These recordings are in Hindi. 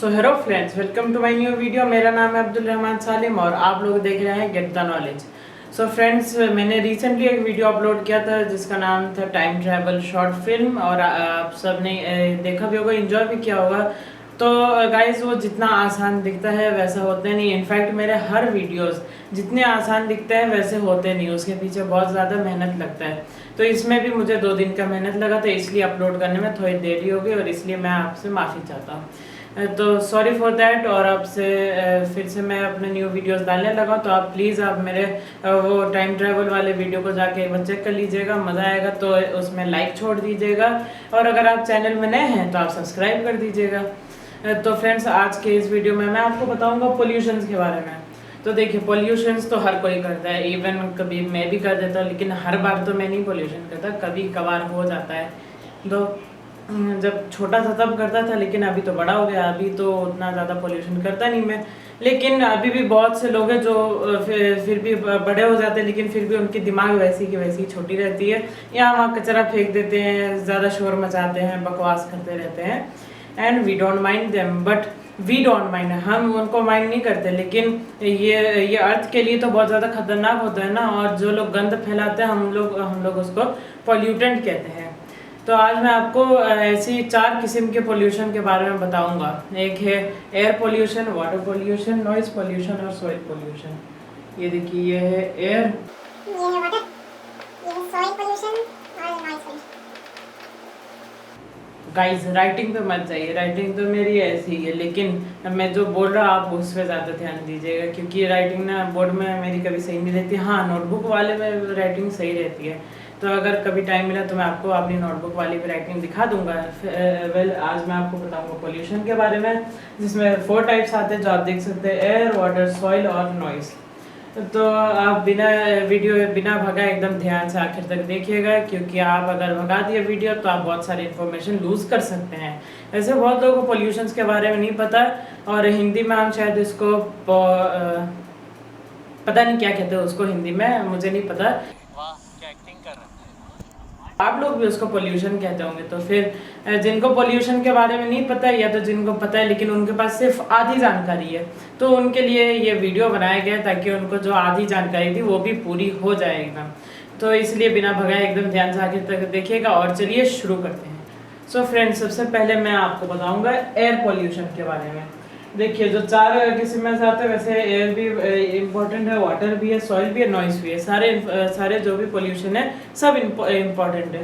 So hello friends, welcome to my new video. मेरा नाम है अब्दुल रहमान सालिम और आप लोग देख रहे हैं get the knowledge. So friends, मैंने रिसेंटली एक वीडियो अपलोड किया था जिसका नाम था टाइम ट्रैवल शॉर्ट फिल्म, और आप सब ने देखा भी होगा, एंजॉय भी किया होगा। तो गाइस, वो जितना आसान दिखता है वैसा होते नहीं। इनफैक्ट मेरे हर वीडियोस जितने आसान दिखते हैं वैसे होते नहीं, उसके पीछे बहुत ज़्यादा मेहनत लगता है। तो इसमें भी मुझे 2 दिन का मेहनत लगा था, इसलिए अपलोड करने में थोड़ी देरी हो गई और इसलिए मैं आपसे माफ़ी चाहता हूँ। तो सॉरी फॉर दैट। और अब से फिर से मैं अपने न्यू वीडियोस डालने लगा, तो आप प्लीज़ आप मेरे वो टाइम ट्रैवल वाले वीडियो को जाके एक बार चेक कर लीजिएगा, मज़ा आएगा। तो उसमें लाइक छोड़ दीजिएगा और अगर आप चैनल में नए हैं तो आप सब्सक्राइब कर दीजिएगा। तो फ्रेंड्स, आज के इस वीडियो में मैं आपको बताऊंगा पोल्यूशंस के बारे में। तो देखिए, पोल्यूशंस तो हर कोई करता है, इवन कभी मैं भी कर देता हूँ, लेकिन हर बार तो मैं नहीं पोल्यूशन करता, कभी कभार हो जाता है। तो जब छोटा था तब करता था, लेकिन अभी तो बड़ा हो गया, अभी तो उतना ज़्यादा पोल्यूशन करता नहीं मैं। लेकिन अभी भी बहुत से लोग हैं जो फिर भी बड़े हो जाते हैं, लेकिन फिर भी उनकी दिमाग वैसी की वैसी छोटी रहती है। यहाँ वहाँ कचरा फेंक देते हैं, ज़्यादा शोर मचाते हैं, बकवास करते रहते हैं। And we don't mind them, but we don't mind, हम उनको माइंड नहीं करते। लेकिन ये अर्थ के लिए तो बहुत ज़्यादा खतरनाक होता है ना। और जो लोग गंद फैलाते हैं, हम लोग उसको पॉल्यूटेंट कहते हैं। तो आज मैं आपको ऐसी 4 किस्म के पोल्यूशन के बारे में बताऊंगा। एक है air pollution, water pollution, noise pollution और सॉइल पोल्यूशन। ये देखिए, ये है एयर, ये है वाटर, ये है सॉइल पोल्यूशन और नॉइज पोल्यूशन। गाइस, राइटिंग पे मत जाइए, राइटिंग तो मेरी ऐसी ही है, लेकिन मैं जो बोल रहा हूँ आप उस पर ज़्यादा ध्यान दीजिएगा, क्योंकि राइटिंग ना बोर्ड में मेरी कभी सही नहीं रहती। हाँ, नोटबुक वाले में राइटिंग सही रहती है, तो अगर कभी टाइम मिला तो मैं आपको अपनी नोटबुक वाली भी राइटिंग दिखा दूंगा। आज मैं आपको बताऊंगा पोल्यूशन के बारे में, जिसमें 4 टाइप्स आते हैं जो आप देख सकते हैं: एयर, वाटर, सॉइल और नॉइज़। तो आप बिना भगा एकदम ध्यान से आखिर तक देखिएगा, क्योंकि आप अगर भगा दिए वीडियो तो आप बहुत सारी इन्फॉर्मेशन लूज़ कर सकते हैं। ऐसे बहुत लोगों को पोल्यूशंस के बारे में नहीं पता, और हिंदी में हम शायद इसको पता नहीं क्या कहते हैं उसको हिंदी में, मुझे नहीं पता। आप लोग भी उसको पोल्यूशन कहते होंगे। तो फिर जिनको पोल्यूशन के बारे में नहीं पता, या तो जिनको पता है लेकिन उनके पास सिर्फ आधी जानकारी है, तो उनके लिए ये वीडियो बनाया गया ताकि उनको जो आधी जानकारी थी वो भी पूरी हो जाए एकदम। तो इसलिए बिना भगाए एकदम ध्यान से आखिर तक देखिएगा, और चलिए शुरू करते हैं। सो फ्रेंड्स, सबसे पहले मैं आपको बताऊंगा एयर पोल्यूशन के बारे में। देखिए, जो 4 किस्म में से आते हैं, वैसे एयर भी इम्पोर्टेंट है, वाटर भी है, सॉइल भी है, नॉइस भी है। सारे जो भी पोल्यूशन है सब इम्पोर्टेंट है।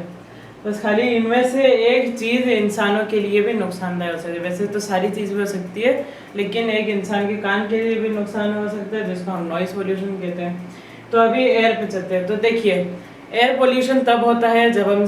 बस खाली इनमें से एक चीज़ इंसानों के लिए भी नुकसानदायक हो सकती है। वैसे तो सारी चीज़ भी हो सकती है, लेकिन एक इंसान के कान के लिए भी नुकसान हो सकता है, जिसको हम नॉइस पोल्यूशन कहते हैं। तो अभी एयर पे चलते हैं। तो देखिए, एयर पोल्यूशन तब होता है जब हम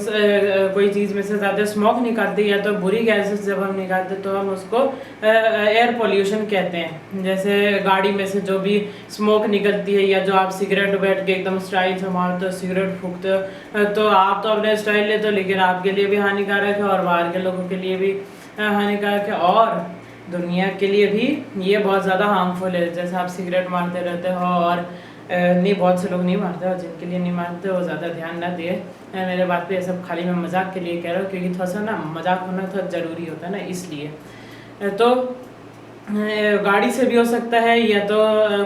कोई चीज़ में से ज़्यादा स्मोक निकालते हैं, या तो बुरी गैसेस जब हम निकालते हैं तो हम उसको एयर पोल्यूशन कहते हैं। जैसे गाड़ी में से जो भी स्मोक निकलती है, या जो आप सिगरेट बैठ के एकदम स्टाइल से मारते हो, सिगरेट फूकते हो, तो आप तो अपने स्टाइल लेते हो, लेकिन आपके लिए भी हानिकारक है और बाहर के लोगों के लिए भी हानिकारक है, और दुनिया के लिए भी ये बहुत ज़्यादा हार्मफुल है। जैसे आप सिगरेट मारते रहते हो, और नहीं, बहुत से लोग नहीं मारते, और जिनके लिए नहीं मारते वो ज़्यादा ध्यान ना दिए मेरे बात पे। ये सब खाली मैं मजाक के लिए कह रहा हूँ, क्योंकि थोड़ा सा ना मजाक होना थोड़ा ज़रूरी होता है ना, इसलिए। तो गाड़ी से भी हो सकता है, या तो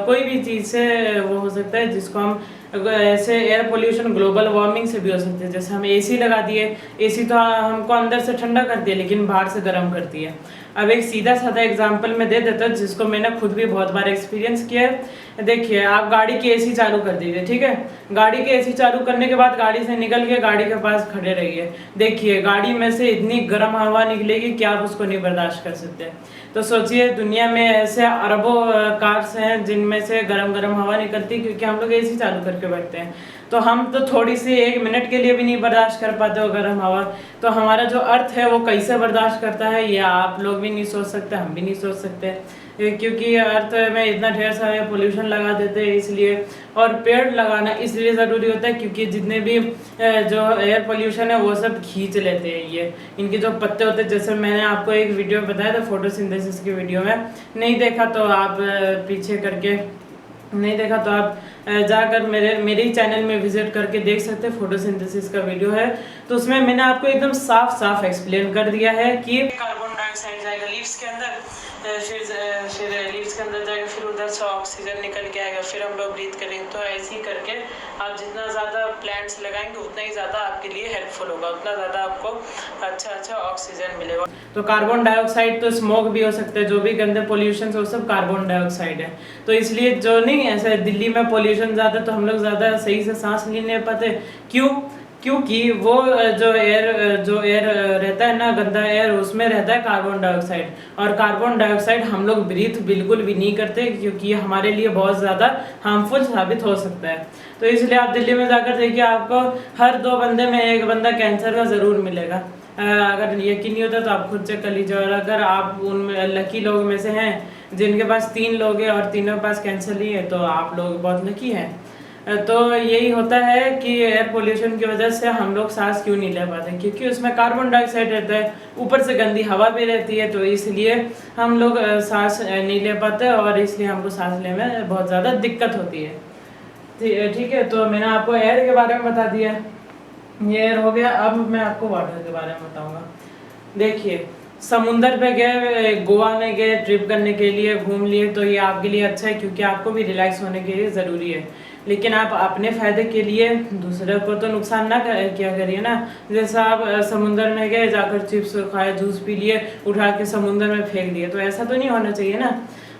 कोई भी चीज़ से वो हो सकता है, जिसको हम ऐसे एयर पोल्यूशन ग्लोबल वार्मिंग से भी हो सकती है। जैसे हम एसी लगा दिए, एसी तो हमको अंदर से ठंडा करती है, लेकिन बाहर से गर्म करती है। अब एक सीधा साधा एग्जांपल मैं दे देता हूँ, जिसको मैंने खुद भी बहुत बार एक्सपीरियंस किया है। देखिए, आप गाड़ी की एसी चालू कर दीजिए, ठीक है। गाड़ी की एसी चालू करने के बाद गाड़ी से निकल के गाड़ी के पास खड़े रहिए। देखिए, गाड़ी में से इतनी गर्म हवा निकलेगी कि आप उसको नहीं बर्दाश्त कर सकते। तो सोचिए, दुनिया में ऐसे अरबों कार्स हैं जिनमें से गरम गरम हवा निकलती है, क्योंकि हम लोग एसी चालू करके बैठते हैं। तो हम तो थोड़ी सी 1 मिनट के लिए भी नहीं बर्दाश्त कर पाते हो गर्म हवा। तो हमारा जो अर्थ है वो कैसे बर्दाश्त करता है, ये आप लोग भी नहीं सोच सकते, हम भी नहीं सोच सकते, क्योंकि अर्थ में इतना ढेर सारे पोल्यूशन लगा देते हैं इसलिए। और पेड़ लगाना इसलिए ज़रूरी होता है क्योंकि जितने भी जो एयर पोल्यूशन है वो सब खींच लेते हैं ये, इनके जो पत्ते होते हैं। जैसे मैंने आपको एक वीडियो में बताया था फोटोसिंथेसिस की वीडियो में, नहीं देखा तो आप पीछे करके नहीं देखा तो आप जाकर मेरे ही चैनल में विजिट करके देख सकते हैं। फोटोसिंथेसिस का वीडियो है, तो उसमें मैंने आपको एकदम साफ साफ एक्सप्लेन कर दिया है कि कार्बन डाइऑक्साइड जाएगा लीव्स के अंदर, फिर लीव्स के अंदर जाएगा, फिर उधर से ऑक्सीजन निकल के आएगा, फिर हम लोग ब्रीथ करेंगे। तो ऐसे ही करके आप जितना ज़्यादा प्लांट्स लगाएंगे उतना ही ज़्यादा आपके लिए हेल्पफुल होगा, उतना ज़्यादा आपको अच्छा ऑक्सीजन मिलेगा। तो कार्बन डाइऑक्साइड तो स्मोक भी हो सकता है, जो भी गंदे पोल्यूशन है वो सब कार्बन डाइऑक्साइड है। तो इसलिए जो नहीं ऐसे दिल्ली में पोल्यूशन ज़्यादा, तो हम लोग ज़्यादा सही से सांस नहीं ले पाते। क्योंकि वो जो एयर रहता है ना, गंदा एयर, उसमें रहता है कार्बन डाइऑक्साइड, और कार्बन डाइऑक्साइड हम लोग ब्रीथ बिल्कुल भी नहीं करते, क्योंकि ये हमारे लिए बहुत ज़्यादा हार्मफुल साबित हो सकता है। तो इसलिए आप दिल्ली में जाकर देखिए, आपको हर 2 बंदे में 1 बंदा कैंसर का ज़रूर मिलेगा। अगर यकीन नहीं होता तो आप खुद चेक कर लीजिए। और अगर आप उन लकी लोग में से हैं जिनके पास 3 लोग हैं और तीनों के पास कैंसर नहीं है, तो आप लोग बहुत लकी हैं। तो यही होता है कि एयर पोल्यूशन की वजह से हम लोग सांस क्यों नहीं ले पाते, क्योंकि उसमें कार्बन डाइऑक्साइड रहता है, ऊपर से गंदी हवा भी रहती है, तो इसलिए हम लोग सांस नहीं ले पाते, और इसलिए हमको सांस लेने में बहुत ज़्यादा दिक्कत होती है। ठीक है, तो मैंने आपको एयर के बारे में बता दिया, ये एयर हो गया। अब मैं आपको वाटर के बारे में बताऊँगा। देखिए, समुंदर पे गए, गोवा में गए ट्रिप करने के लिए, घूम लिए, तो ये आपके लिए अच्छा है, क्योंकि आपको भी रिलैक्स होने के लिए ज़रूरी है। लेकिन आप अपने फ़ायदे के लिए दूसरे को तो नुकसान ना किया करिए ना। जैसा आप समुंदर में गए, जाकर चिप्स खाए, जूस पी लिए, उठा के समुंदर में फेंक दिए, तो ऐसा तो नहीं होना चाहिए ना।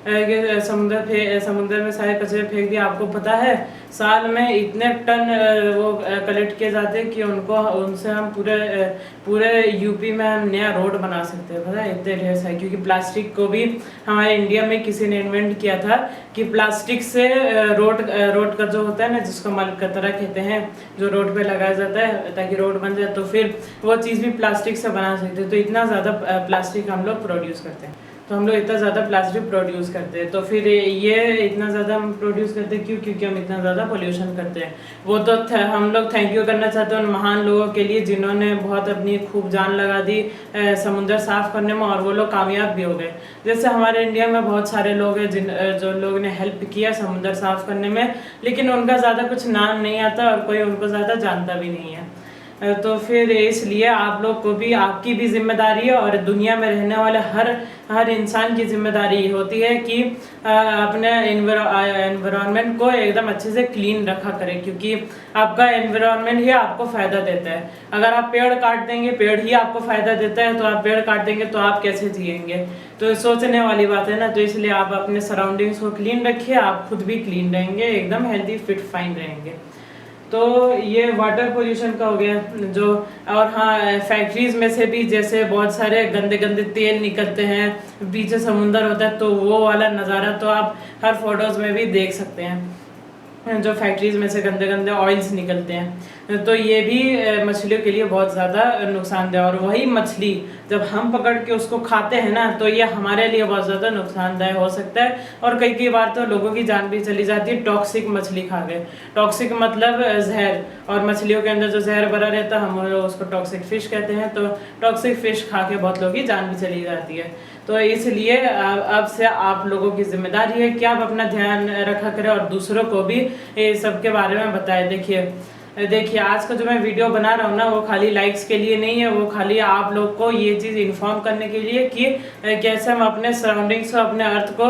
कि समुंदर में सारे कचरे फेंक दिए। आपको पता है साल में इतने टन वो कलेक्ट किए जाते हैं कि उनसे हम पूरे यूपी में हम नया रोड बना सकते हैं। पता है, इतने ढेर सारे, क्योंकि प्लास्टिक को भी हमारे इंडिया में किसी ने इन्वेंट किया था कि प्लास्टिक से रोड का जो होता है ना, जिसको मलकतरा कहते हैं, जो रोड पे लगाया जाता है ताकि रोड बन जाए, तो फिर वो चीज़ भी प्लास्टिक से बना सकते हैं। तो इतना ज़्यादा प्लास्टिक हम लोग प्रोड्यूस करते हैं, तो हम लोग इतना ज़्यादा प्लास्टिक प्रोड्यूस करते हैं। तो फिर ये इतना ज़्यादा हम प्रोड्यूस करते हैं क्योंकि हम इतना ज़्यादा पोल्यूशन करते हैं। वो तो हम लोग थैंक यू करना चाहते हैं उन महान लोगों के लिए जिन्होंने बहुत अपनी खूब जान लगा दी समुद्र साफ़ करने में, और वो लोग कामयाब भी हो गए। जैसे हमारे इंडिया में बहुत सारे लोग हैं जो लोगों ने हेल्प किया समुद्र साफ़ करने में, लेकिन उनका ज़्यादा कुछ नाम नहीं आता और कोई उनको ज़्यादा जानता भी नहीं है। तो फिर इसलिए आप लोग को भी, आपकी भी जिम्मेदारी है, और दुनिया में रहने वाले हर इंसान की जिम्मेदारी होती है कि अपने एनवायरनमेंट को एकदम अच्छे से क्लीन रखा करें, क्योंकि आपका एनवायरनमेंट ही आपको फ़ायदा देता है। अगर आप पेड़ काट देंगे, पेड़ ही आपको फ़ायदा देता है, तो आप पेड़ काट देंगे तो आप कैसे जिएंगे? तो सोचने वाली बात है ना। तो इसलिए आप अपने सराउंडिंग्स को क्लीन रखिए, आप खुद भी क्लीन रहेंगे, एकदम हेल्दी फिट फाइन रहेंगे। तो ये वाटर पोल्यूशन का हो गया जो। और हाँ, फैक्ट्रीज में से भी जैसे बहुत सारे गंदे गंदे तेल निकलते हैं, पीछे समुंदर होता है, तो वो वाला नज़ारा तो आप हर फोटोज़ में भी देख सकते हैं, जो फैक्ट्रीज में से गंदे गंदे ऑयल्स निकलते हैं। तो ये भी मछलियों के लिए बहुत ज़्यादा नुकसानदेह, और वही मछली जब हम पकड़ के उसको खाते हैं ना, तो ये हमारे लिए बहुत ज़्यादा नुकसानदायक हो सकता है, और कई बार तो लोगों की जान भी चली जाती है टॉक्सिक मछली खा के। टॉक्सिक मतलब जहर, और मछलियों के अंदर जो जहर भरा रहता है हम उसको टॉक्सिक फिश कहते हैं। तो टॉक्सिक फिश खा के बहुत लोगों की जान भी चली जाती है। तो इसलिए अब से आप लोगों की जिम्मेदारी है कि आप अपना ध्यान रखा करें और दूसरों को भी सब के बारे में बताएं। देखिए आज का जो मैं वीडियो बना रहा हूँ ना, वो खाली लाइक्स के लिए नहीं है, वो खाली आप लोग को ये चीज़ इन्फॉर्म करने के लिए कि कैसे हम अपने सराउंडिंग्स को, अपने अर्थ को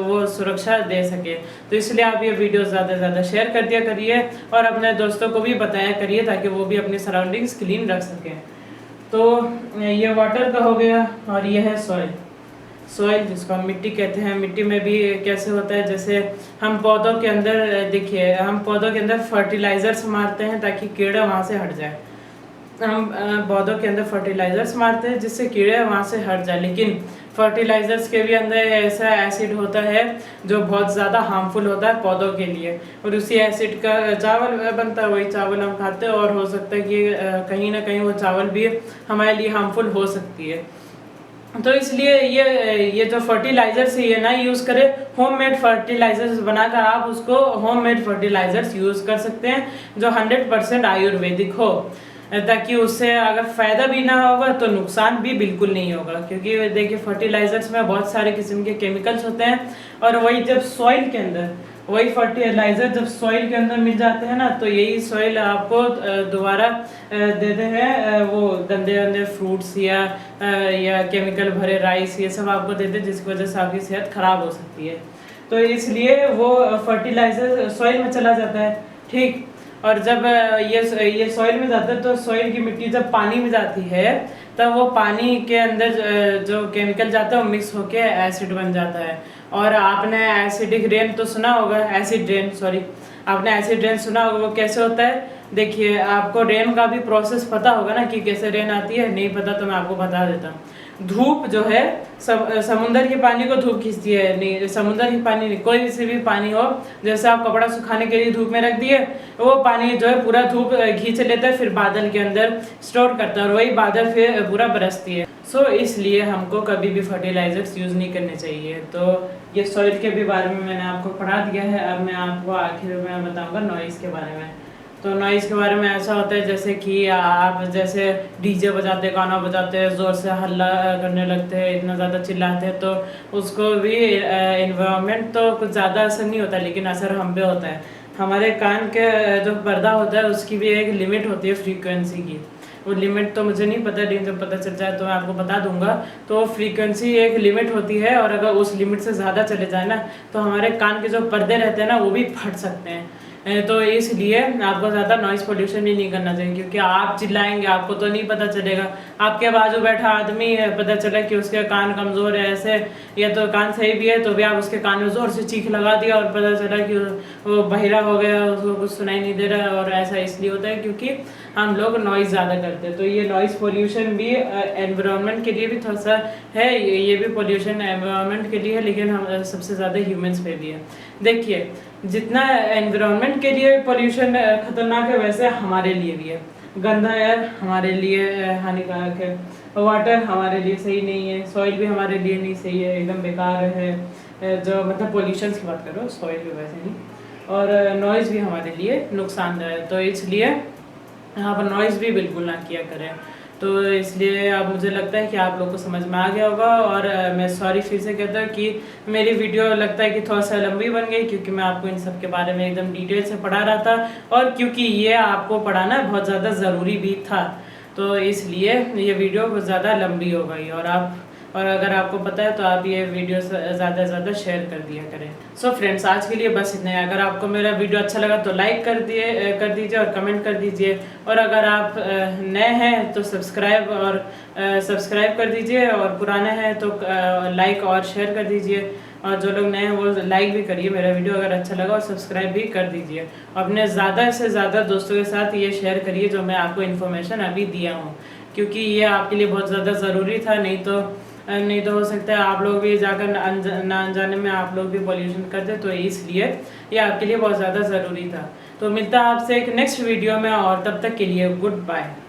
वो सुरक्षा दे सके। तो इसलिए आप ये वीडियो ज़्यादा से ज़्यादा शेयर कर दिया करिए, और अपने दोस्तों को भी बताया करिए, ताकि वो भी अपनी सराउंडिंग्स क्लीन रख सकें। तो ये वाटर का हो गया, और ये है सॉइल जिसको हम मिट्टी कहते हैं। मिट्टी में भी कैसे होता है, जैसे हम पौधों के अंदर, देखिए हम पौधों के अंदर फर्टिलाइजर्स मारते हैं ताकि कीड़े वहाँ से हट जाए। हम पौधों के अंदर फर्टिलाइजर्स मारते हैं जिससे कीड़े वहाँ से हट जाए, लेकिन फर्टिलाइजर्स के भी अंदर ऐसा एसिड होता है जो बहुत ज़्यादा हार्मफुल होता है पौधों के लिए, और उसी एसिड का चावल बनता है, वही चावल हम खाते हैं, और हो सकता है कि कहीं ना कहीं वो चावल भी हमारे लिए हार्मफुल हो सकती है। तो इसलिए ये जो फर्टिलाइजर्स है ये ना यूज़ करें। होममेड फर्टिलाइजर्स बनाकर आप उसको होममेड फर्टिलाइजर्स यूज़ कर सकते हैं जो 100% आयुर्वेदिक हो, ताकि उससे अगर फ़ायदा भी ना होगा तो नुकसान भी बिल्कुल नहीं होगा। क्योंकि देखिए फर्टिलाइजर्स में बहुत सारे किस्म के केमिकल्स होते हैं, और वही जब सॉइल के अंदर वही फर्टिलाइजर जब सॉइल के अंदर मिल जाते हैं ना, तो यही सॉइल आपको दोबारा देते हैं वो गंदे गंदे फ्रूट्स या केमिकल भरे राइस, ये सब आपको देते हैं, जिसकी वजह से आपकी सेहत खराब हो सकती है। तो इसलिए वो फर्टिलाइजर सॉइल में चला जाता है, ठीक। और जब ये सॉइल में जाता है तो सॉइल की मिट्टी जब पानी में जाती है, तब वो पानी के अंदर जो केमिकल जाता है वो मिक्स होके एसिड बन जाता है। और आपने एसिडिक रेन तो सुना होगा, एसिड रेन, सॉरी, आपने एसिड रेन सुना होगा। वो कैसे होता है, देखिए, आपको रेन का भी प्रोसेस पता होगा ना कि कैसे रेन आती है, नहीं पता तो मैं आपको बता देता हूँ। धूप जो है समुंदर के पानी को धूप खींचती है, नहीं समुंदर की पानी नहीं, कोई से भी पानी हो, जैसे आप कपड़ा सुखाने के लिए धूप में रख दिए, वो पानी जो है पूरा धूप खींच लेता है, फिर बादल के अंदर स्टोर करता है और वही बादल फिर पूरा बरसती है। सो इसलिए हमको कभी भी फर्टिलाइजर्स यूज़ नहीं करने चाहिए। तो ये सॉइल के भी बारे में मैंने आपको पढ़ा दिया है। अब मैं आपको आखिर में बताऊँगा नॉइज़ के बारे में। तो नॉइज़ के बारे में ऐसा होता है जैसे कि आप जैसे डीजे बजाते, गाना बजाते, ज़ोर से हल्ला करने लगते हैं, इतना ज़्यादा चिल्लाते हैं, तो उसको भी एनवायरनमेंट तो कुछ ज़्यादा असर नहीं होता, लेकिन असर हम पे होता है। हमारे कान के जो पर्दा होता है उसकी भी एक लिमिट होती है फ्रीक्वेंसी की। वो लिमिट तो मुझे नहीं पता, लेकिन जब पता चल जाए तो मैं आपको बता दूंगा। तो फ्रीक्वेंसी एक लिमिट होती है, और अगर उस लिमिट से ज़्यादा चले जाए ना, तो हमारे कान के जो पर्दे रहते हैं ना, वो भी फट सकते हैं। तो इसलिए आपको ज़्यादा नॉइज़ पोल्यूशन भी नहीं करना चाहिए, क्योंकि आप चिल्लाएंगे, आपको तो नहीं पता चलेगा। आपके बाजू बैठा आदमी है, पता चला कि उसके कान कमज़ोर है ऐसे, या तो कान सही भी है, तो भी आप उसके कान में ज़ोर से चीख लगा दिया और पता चला कि वो बहिरा हो गया, उसको कुछ सुनाई नहीं दे रहा। और ऐसा इसलिए होता है क्योंकि हम लोग नॉइज़ ज़्यादा करते हैं। तो ये नॉइज़ पोल्यूशन भी एनवायरनमेंट के लिए भी थोड़ा सा है, ये भी पोल्यूशन एनवायरनमेंट के लिए है, लेकिन हम सबसे ज़्यादा ह्यूमंस पे भी है। देखिए, जितना एनवायरनमेंट के लिए पोल्यूशन खतरनाक है, वैसे हमारे लिए भी है। गंदा एयर हमारे लिए हानिकारक है, वाटर हमारे लिए सही नहीं है, सॉइल भी हमारे लिए नहीं सही है, एकदम बेकार है। जो मतलब पोल्यूशन की बात करो, सॉइल भी वैसे नहीं। और नॉइज़ भी हमारे लिए नुकसानदायक है, तो इसलिए यहाँ पर नॉइज़ भी बिल्कुल ना किया करें। तो इसलिए अब मुझे लगता है कि आप लोग को समझ में आ गया होगा। और मैं सॉरी फिर से कहता हूँ कि मेरी वीडियो लगता है कि थोड़ा सा लंबी बन गई, क्योंकि मैं आपको इन सब के बारे में एकदम डिटेल से पढ़ा रहा था, और क्योंकि ये आपको पढ़ाना बहुत ज़्यादा ज़रूरी भी था, तो इसलिए ये वीडियो बहुत ज़्यादा लंबी हो गई। और अगर आपको पता है तो आप ये वीडियो ज़्यादा से ज़्यादा शेयर कर दिया करें। सो फ्रेंड्स, आज के लिए बस इतना है। अगर आपको मेरा वीडियो अच्छा लगा तो लाइक कर दीजिए और कमेंट कर दीजिए। और अगर आप नए हैं तो सब्सक्राइब कर दीजिए, और पुराने हैं तो लाइक और शेयर कर दीजिए। और जो लोग नए हैं वो लाइक भी करिए मेरा वीडियो अगर अच्छा लगा, और सब्सक्राइब भी कर दीजिए। अपने ज़्यादा से ज़्यादा दोस्तों के साथ ये शेयर करिए जो मैं आपको इन्फॉर्मेशन अभी दिया हूँ, क्योंकि ये आपके लिए बहुत ज़्यादा ज़रूरी था। नहीं तो हो सकता है आप लोग भी जाकर ना अनजाने में आप लोग भी पॉल्यूशन करते, तो इसलिए ये आपके लिए बहुत ज़्यादा ज़रूरी था। तो मिलता है आपसे एक नेक्स्ट वीडियो में, और तब तक के लिए गुड बाय।